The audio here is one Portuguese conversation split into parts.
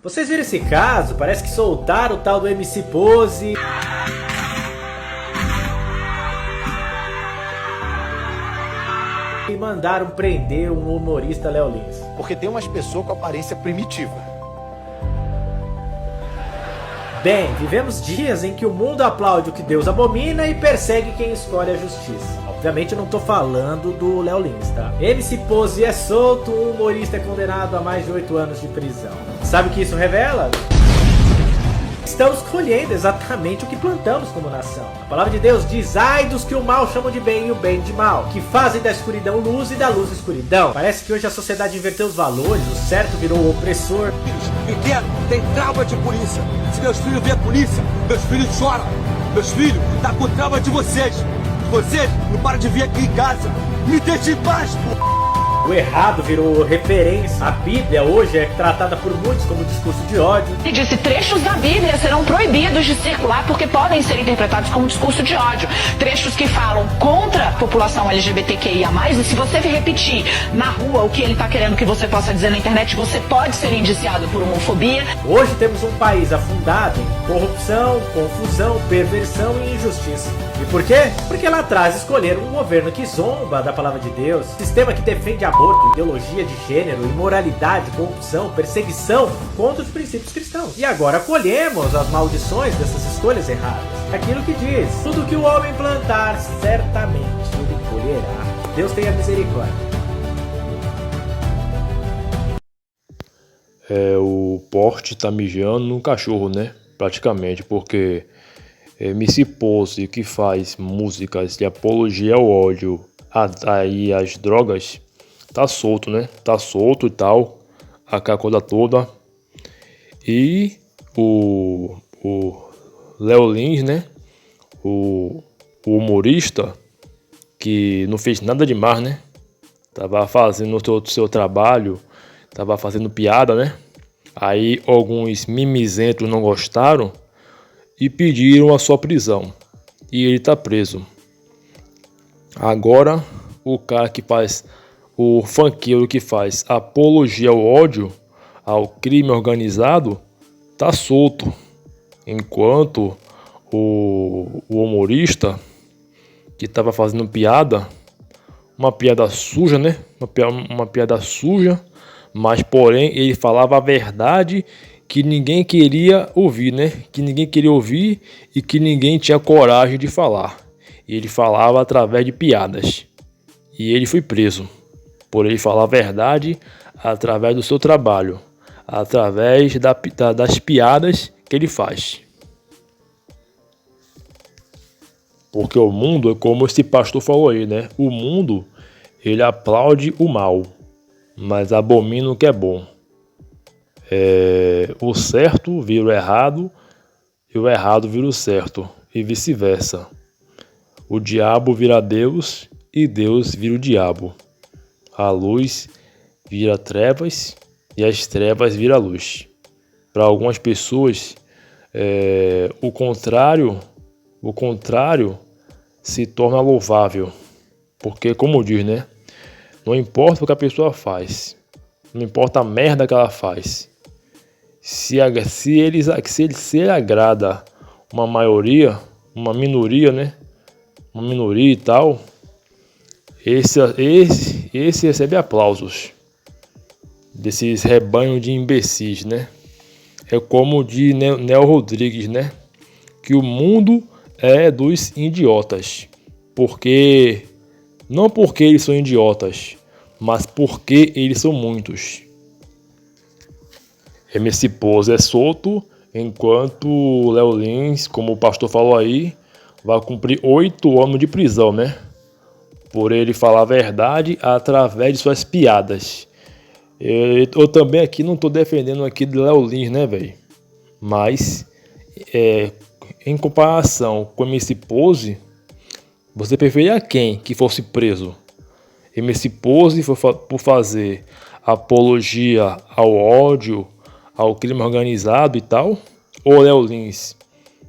Vocês viram esse caso? Parece que soltaram o tal do MC Pose. E mandaram prender um humorista Léo Lins. Porque tem umas pessoas com aparência primitiva. Bem, vivemos dias em que o mundo aplaude o que Deus abomina e persegue quem escolhe a justiça. Obviamente eu não tô falando do Léo Lins, tá? MC Pose é solto, um humorista é condenado a mais de 8 anos de prisão. Sabe o que isso revela? Estamos colhendo exatamente o que plantamos como nação. A palavra de Deus diz: ai dos que o mal chamam de bem e o bem de mal, que fazem da escuridão luz e da luz escuridão. Parece que hoje a sociedade inverteu os valores, o certo virou o opressor. Pequeno tem trauma de polícia. Se meus filhos vêem a polícia, meus filhos choram. Meus filhos tá com trauma de vocês. Vocês não param de vir aqui em casa. Me deixem em paz, pô. O errado virou referência. A Bíblia hoje é tratada por muitos como discurso de ódio. E disse: trechos da Bíblia serão proibidos de circular porque podem ser interpretados como discurso de ódio. Trechos que falam contra a população LGBTQIA+, e se você repetir na rua o que ele está querendo que você possa dizer na internet, você pode ser indiciado por homofobia. Hoje temos um país afundado em corrupção, confusão, perversão e injustiça. E por quê? Porque lá atrás escolheram um governo que zomba da palavra de Deus, sistema que defende aborto, ideologia de gênero, imoralidade, corrupção, perseguição contra os princípios cristãos. E agora colhemos as maldições dessas escolhas erradas. Aquilo que diz: tudo que o homem plantar, certamente ele colherá. Deus tenha misericórdia. O porte tá mijando no cachorro, né? Praticamente, porque MC Pose, que faz músicas de apologia ao ódio e às drogas, tá solto, né? Tá solto e tal, a coisa toda. E o Léo Lins, né? O humorista, que não fez nada demais, né? Tava fazendo o seu trabalho, tava fazendo piada, né? Aí alguns mimizentos não gostaram e pediram a sua prisão. E ele tá preso. Agora, o cara que faz, o funkeiro que faz apologia ao ódio, ao crime organizado, tá solto. Enquanto o humorista que tava fazendo piada, uma piada suja, né? Uma piada suja, mas porém ele falava a verdade que ninguém queria ouvir, né? Que ninguém queria ouvir e que ninguém tinha coragem de falar. E ele falava através de piadas. E ele foi preso por ele falar a verdade através do seu trabalho, através das piadas que ele faz. Porque o mundo é como esse pastor falou aí, né? O mundo, ele aplaude o mal, mas abomina o que é bom. O certo vira o errado e o errado vira o certo, e vice-versa. O diabo vira Deus e Deus vira o diabo. A luz vira trevas e as trevas vira luz. Para algumas pessoas, o contrário se torna louvável. Porque, como diz, né? Não importa o que a pessoa faz, não importa a merda que ela faz. Se ele agrada uma maioria, uma minoria, né? Uma minoria e tal, esse recebe aplausos desses rebanhos de imbecis, né? É como diz Nel Rodrigues, né? Que o mundo é dos idiotas. Não porque eles são idiotas, mas porque eles são muitos. MC Pose é solto, enquanto o Léo Lins, como o pastor falou aí, vai cumprir 8 anos de prisão, né? Por ele falar a verdade através de suas piadas. Eu também aqui não tô defendendo aqui do Léo Lins, né, velho? Mas, em comparação com MC Pose, você preferia quem que fosse preso? MC Pose por fazer apologia ao ódio, ao crime organizado e tal? Ou Léo Lins,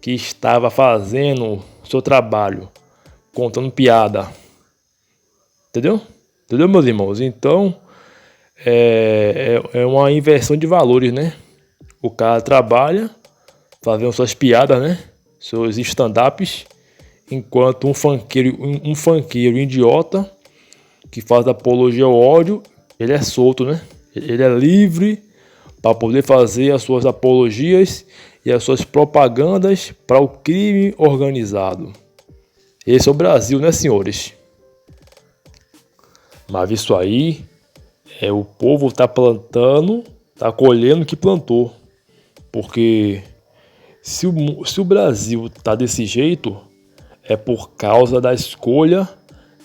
que estava fazendo seu trabalho, contando piada? Entendeu? Entendeu, meus irmãos? Então, é uma inversão de valores, né? O cara trabalha, fazendo suas piadas, né? Seus stand-ups, enquanto um funkeiro idiota que faz apologia ao ódio, ele é solto, né? Ele é livre para poder fazer as suas apologias e as suas propagandas para o crime organizado. Esse é o Brasil, né, senhores? Mas isso aí o povo tá plantando, tá colhendo o que plantou. Porque se o Brasil tá desse jeito, é por causa da escolha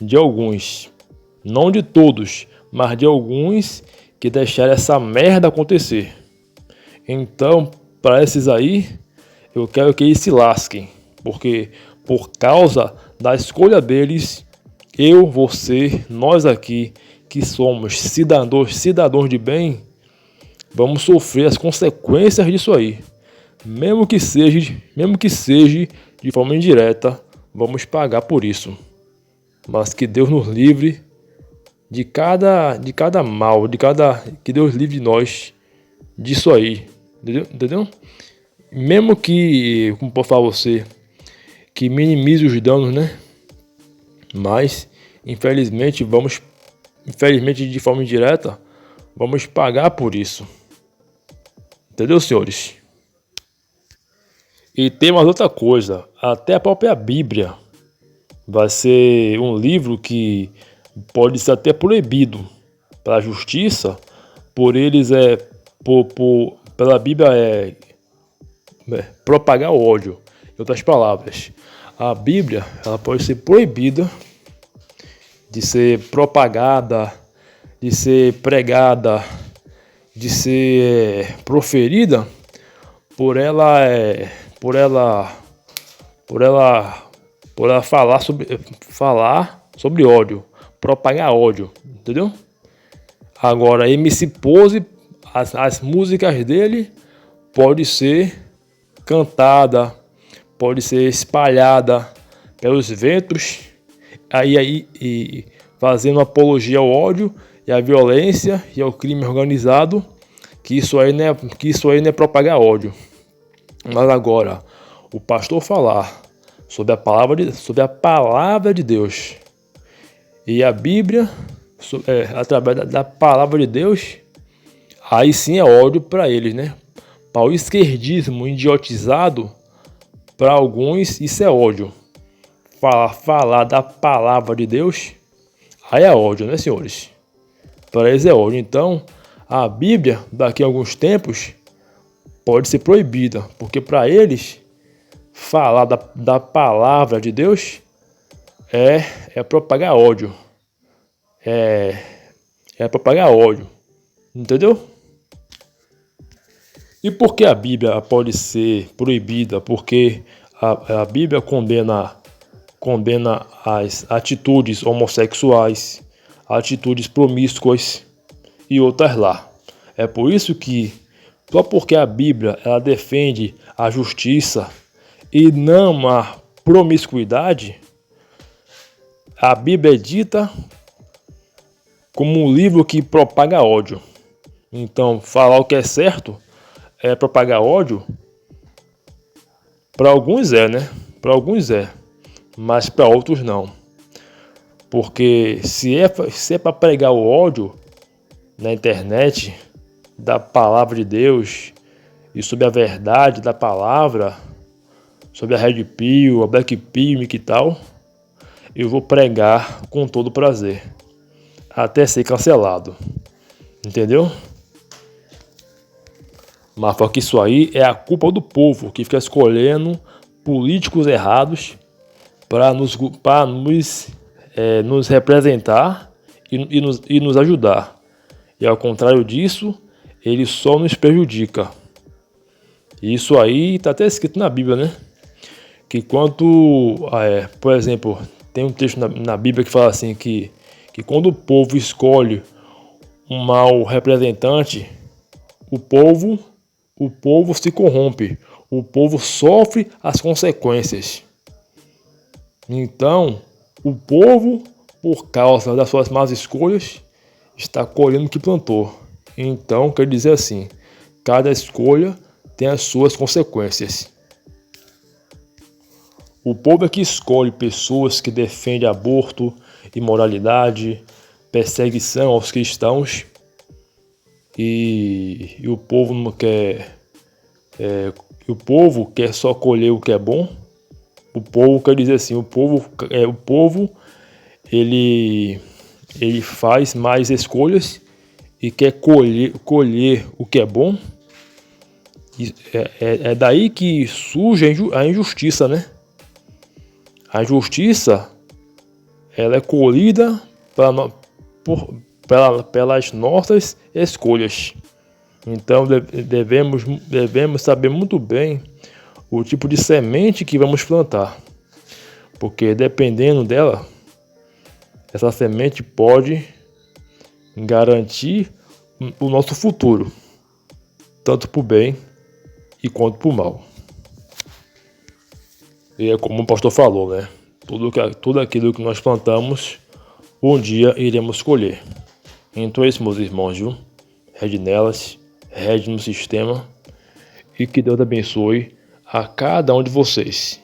de alguns. Não de todos, mas de alguns que deixaram essa merda acontecer. Então, para esses aí, eu quero que eles se lasquem. Porque por causa da escolha deles, eu, você, nós aqui, que somos cidadãos de bem, vamos sofrer as consequências disso aí. Mesmo que seja de forma indireta, vamos pagar por isso. Mas que Deus nos livre de cada mal, que Deus livre de nós disso aí. Entendeu? Mesmo que, como posso falar você, que minimize os danos, né? Mas, infelizmente, de forma indireta, vamos pagar por isso. Entendeu, senhores? E tem mais outra coisa. Até a própria Bíblia vai ser um livro que pode ser até proibido pela justiça, por eles pela Bíblia propagar ódio. Em outras palavras, a Bíblia ela pode ser proibida de ser propagada, de ser pregada, de ser proferida por ela falar sobre ódio, propagar ódio, entendeu? Agora, MC Pose, as músicas dele pode ser cantada, pode ser espalhada pelos ventos, e fazendo apologia ao ódio e à violência e ao crime organizado, que isso aí não é propagar ódio. Mas agora, o pastor falar sobre a palavra de Deus e a Bíblia, através da palavra de Deus, aí sim é ódio para eles, né? Para o esquerdismo idiotizado, para alguns isso é ódio. Falar da palavra de Deus, aí é ódio, né, senhores? Para eles é ódio. Então, a Bíblia, daqui a alguns tempos, pode ser proibida, porque para eles, falar da palavra de Deus é propagar ódio. É propagar ódio. Entendeu? E por que a Bíblia pode ser proibida? Porque a Bíblia condena as atitudes homossexuais, atitudes promíscuas e outras lá. É por isso que, só porque a Bíblia ela defende a justiça e não a promiscuidade, a Bíblia é dita como um livro que propaga ódio. Então, falar o que é certo é propagar ódio. Para alguns né? Para alguns mas para outros não. Porque se é para pregar o ódio na internet da palavra de Deus e sobre a verdade da palavra, sobre a Red Pill, a Black Pill e tal, eu vou pregar com todo prazer, até ser cancelado. Entendeu? Mas só que isso aí é a culpa do povo que fica escolhendo políticos errados para nos representar e nos ajudar. E ao contrário disso, ele só nos prejudica. Isso aí está até escrito na Bíblia, né? Que por exemplo, tem um texto na Bíblia que fala assim que quando o povo escolhe um mau representante, o povo se corrompe, o povo sofre as consequências. Então, o povo, por causa das suas más escolhas, está colhendo o que plantou. Então, quer dizer assim, cada escolha tem as suas consequências. O povo é que escolhe pessoas que defendem aborto, imoralidade, perseguição aos cristãos, e o povo não quer. O povo quer só colher o que é bom. O povo quer dizer assim, o povo ele faz mais escolhas e quer colher o que é bom. É daí que surge a injustiça, né? A injustiça, ela é colhida pelas nossas escolhas. Então devemos saber muito bem o tipo de semente que vamos plantar, porque dependendo dela, essa semente pode garantir o nosso futuro, tanto para o bem e quanto para o mal. E é como o pastor falou, né? Tudo aquilo que nós plantamos, um dia iremos colher. Então é isso, meus irmãos, viu? Rede nelas, rede no sistema, e que Deus abençoe a cada um de vocês.